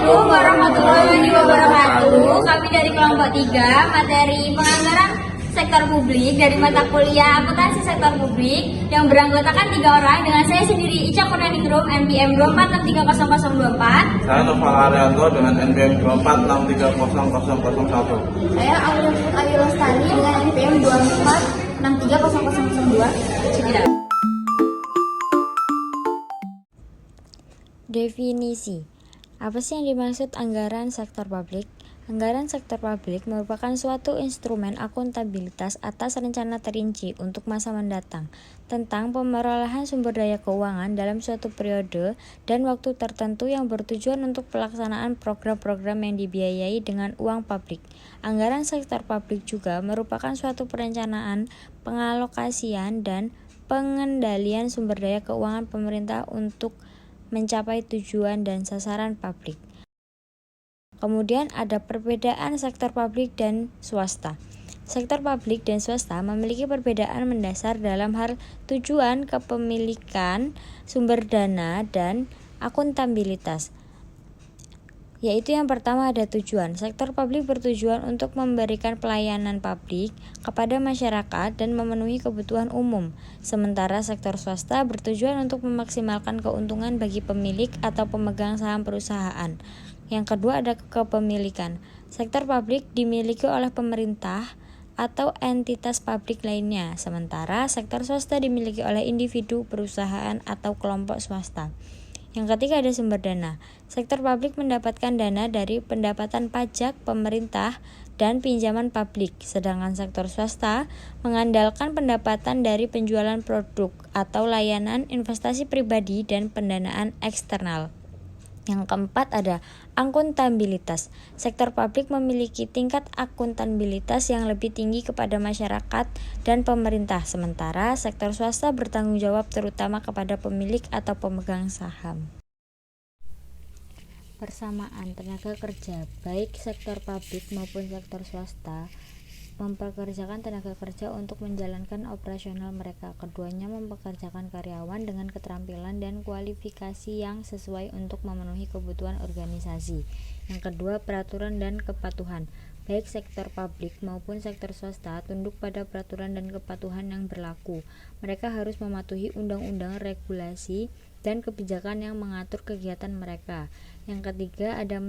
Assalamualaikum warahmatullahi wabarakatuh. Kami dari kelompok 3, materi penganggaran sektor publik dari mata kuliah akuntansi sektor publik yang beranggotakan 3 orang dengan saya sendiri Ica Kurnianingrum NPM 246300024. Saya Noval Arianto dengan NPM 2463001. Saya Ayu Lestari dengan NPM 2463002. Sekitar. Definisi. Apa sih yang dimaksud anggaran sektor publik? Anggaran sektor publik merupakan suatu instrumen akuntabilitas atas rencana terinci untuk masa mendatang tentang pemerolehan sumber daya keuangan dalam suatu periode dan waktu tertentu yang bertujuan untuk pelaksanaan program-program yang dibiayai dengan uang publik. Anggaran sektor publik juga merupakan suatu perencanaan, pengalokasian, dan pengendalian sumber daya keuangan pemerintah untuk mencapai tujuan dan sasaran publik. Kemudian ada perbedaan sektor publik dan swasta. Sektor publik dan swasta memiliki perbedaan mendasar dalam hal tujuan kepemilikan, sumber dana, dan akuntabilitas. Yaitu yang pertama ada tujuan. Sektor publik bertujuan untuk memberikan pelayanan publik kepada masyarakat dan memenuhi kebutuhan umum. Sementara sektor swasta bertujuan untuk memaksimalkan keuntungan bagi pemilik atau pemegang saham perusahaan. Yang kedua ada kepemilikan. Sektor publik dimiliki oleh pemerintah atau entitas publik lainnya, sementara sektor swasta dimiliki oleh individu, perusahaan, atau kelompok swasta. Yang ketiga ada sumber dana. Sektor publik mendapatkan dana dari pendapatan pajak pemerintah dan pinjaman publik, sedangkan sektor swasta mengandalkan pendapatan dari penjualan produk atau layanan, investasi pribadi, dan pendanaan eksternal. Yang keempat ada akuntabilitas. Sektor publik memiliki tingkat akuntabilitas yang lebih tinggi kepada masyarakat dan pemerintah, sementara sektor swasta bertanggung jawab terutama kepada pemilik atau pemegang saham. Persamaan tenaga kerja, baik sektor publik maupun sektor swasta, mempekerjakan tenaga kerja untuk menjalankan operasional mereka. Keduanya mempekerjakan karyawan dengan keterampilan dan kualifikasi yang sesuai untuk memenuhi kebutuhan organisasi. Yang kedua, peraturan dan kepatuhan. Baik sektor publik maupun sektor swasta tunduk pada peraturan dan kepatuhan yang berlaku. Mereka harus mematuhi undang-undang, regulasi, dan kebijakan yang mengatur kegiatan mereka. Yang ketiga, ada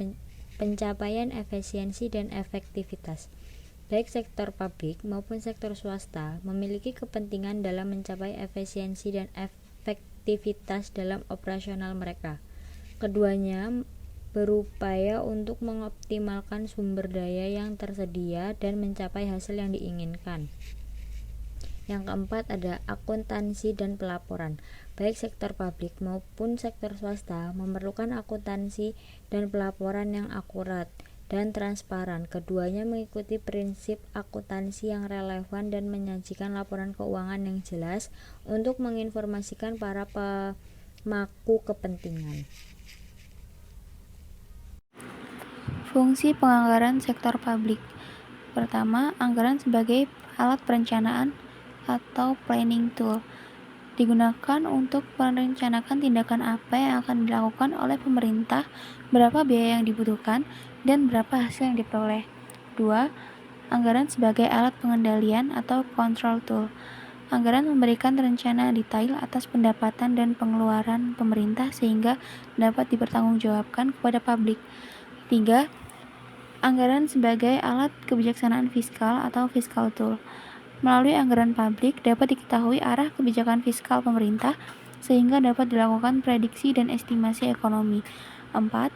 pencapaian efisiensi dan efektivitas. Baik sektor publik maupun sektor swasta memiliki kepentingan dalam mencapai efisiensi dan efektivitas dalam operasional mereka. Keduanya berupaya untuk mengoptimalkan sumber daya yang tersedia dan mencapai hasil yang diinginkan. Yang keempat ada akuntansi dan pelaporan. Baik sektor publik maupun sektor swasta memerlukan akuntansi dan pelaporan yang akurat dan transparan. Keduanya mengikuti prinsip akuntansi yang relevan dan menyajikan laporan keuangan yang jelas untuk menginformasikan para pemangku kepentingan. Fungsi penganggaran sektor publik. Pertama, anggaran sebagai alat perencanaan atau planning tool. Digunakan untuk merencanakan tindakan apa yang akan dilakukan oleh pemerintah, berapa biaya yang dibutuhkan, dan berapa hasil yang diperoleh. 2. Anggaran sebagai alat pengendalian atau control tool. Anggaran memberikan rencana detail atas pendapatan dan pengeluaran pemerintah sehingga dapat dipertanggungjawabkan kepada publik. 3. Anggaran sebagai alat kebijaksanaan fiskal atau fiscal tool. Melalui anggaran publik dapat diketahui arah kebijakan fiskal pemerintah sehingga dapat dilakukan prediksi dan estimasi ekonomi. 4.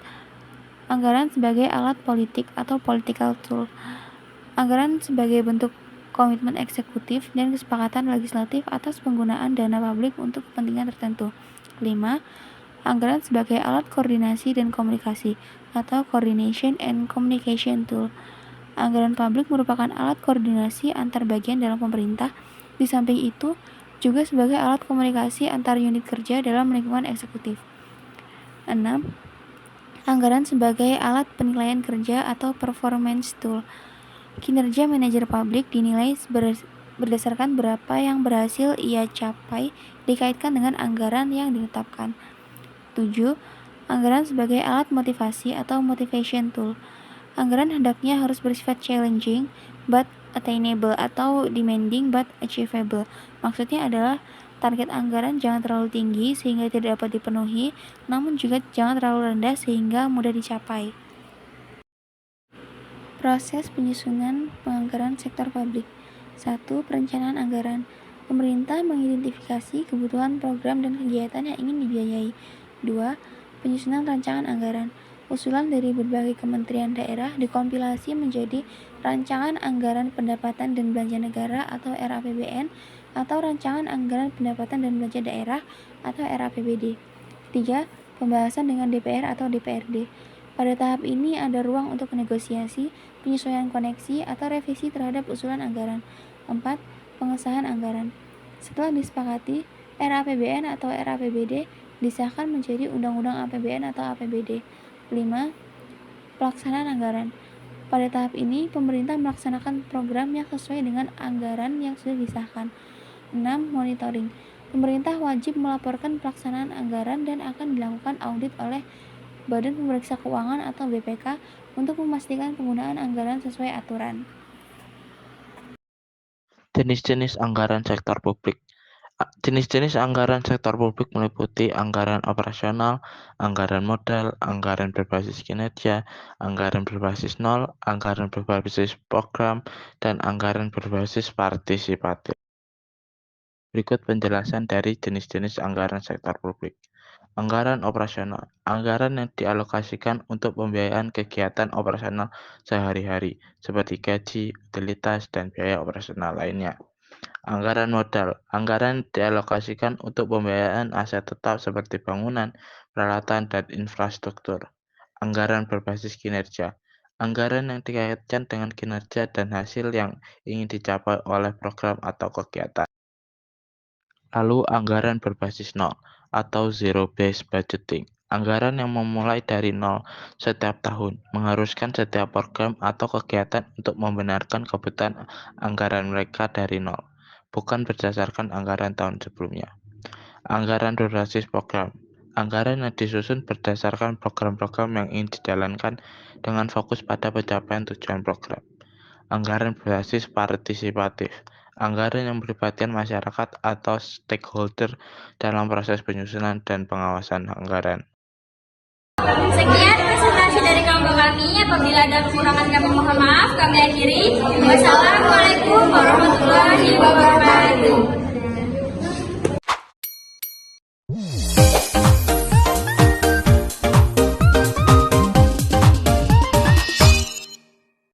Anggaran sebagai alat politik atau political tool. Anggaran sebagai bentuk komitmen eksekutif dan kesepakatan legislatif atas penggunaan dana publik untuk kepentingan tertentu. 5. Anggaran sebagai alat koordinasi dan komunikasi atau coordination and communication tool. Anggaran publik merupakan alat koordinasi antar bagian dalam pemerintah. Di samping itu, juga sebagai alat komunikasi antar unit kerja dalam lingkungan eksekutif. 6. Anggaran sebagai alat penilaian kerja atau performance tool. Kinerja manajer publik dinilai berdasarkan berapa yang berhasil ia capai dikaitkan dengan anggaran yang ditetapkan. 7. Anggaran sebagai alat motivasi atau motivation tool. Anggaran hendaknya harus bersifat challenging but attainable atau demanding but achievable. Maksudnya adalah target anggaran jangan terlalu tinggi sehingga tidak dapat dipenuhi, namun juga jangan terlalu rendah sehingga mudah dicapai. Proses penyusunan penganggaran sektor publik. 1. Perencanaan anggaran. Pemerintah mengidentifikasi kebutuhan program dan kegiatan yang ingin dibiayai. 2. Penyusunan rancangan anggaran. Usulan dari berbagai kementerian daerah dikompilasi menjadi Rancangan Anggaran Pendapatan dan Belanja Negara atau RAPBN atau Rancangan Anggaran Pendapatan dan Belanja Daerah atau RAPBD. 3. Pembahasan dengan DPR atau DPRD. Pada tahap ini ada ruang untuk negosiasi, penyesuaian koneksi, atau revisi terhadap usulan anggaran. 4. Pengesahan anggaran. Setelah disepakati, RAPBN atau RAPBD disahkan menjadi Undang-Undang APBN atau APBD. 5. Pelaksanaan anggaran. Pada tahap ini, pemerintah melaksanakan program yang sesuai dengan anggaran yang sudah disahkan. 6. Monitoring. Pemerintah wajib melaporkan pelaksanaan anggaran dan akan dilakukan audit oleh Badan Pemeriksa Keuangan atau BPK untuk memastikan penggunaan anggaran sesuai aturan. Jenis-jenis anggaran sektor publik. Jenis-jenis anggaran sektor publik meliputi anggaran operasional, anggaran modal, anggaran berbasis kinerja, anggaran berbasis nol, anggaran berbasis program, dan anggaran berbasis partisipatif. Berikut penjelasan dari jenis-jenis anggaran sektor publik. Anggaran operasional, anggaran yang dialokasikan untuk pembiayaan kegiatan operasional sehari-hari, seperti gaji, utilitas, dan biaya operasional lainnya. Anggaran modal, anggaran dialokasikan untuk pembiayaan aset tetap seperti bangunan, peralatan, dan infrastruktur. Anggaran berbasis kinerja, anggaran yang dikaitkan dengan kinerja dan hasil yang ingin dicapai oleh program atau kegiatan. Lalu anggaran berbasis nol atau zero-based budgeting. Anggaran yang memulai dari nol setiap tahun, mengharuskan setiap program atau kegiatan untuk membenarkan kebutuhan anggaran mereka dari nol, bukan berdasarkan anggaran tahun sebelumnya. Anggaran berbasis program. Anggaran yang disusun berdasarkan program-program yang ingin dijalankan dengan fokus pada pencapaian tujuan program. Anggaran berbasis partisipatif. Anggaran yang melibatkan masyarakat atau stakeholder dalam proses penyusunan dan pengawasan anggaran. Sekian presentasi dari kelompok kami. Apabila ada kekurangan kami mohon maaf. Kami akhiri. Wassalamualaikum warahmatullahi wabarakatuh.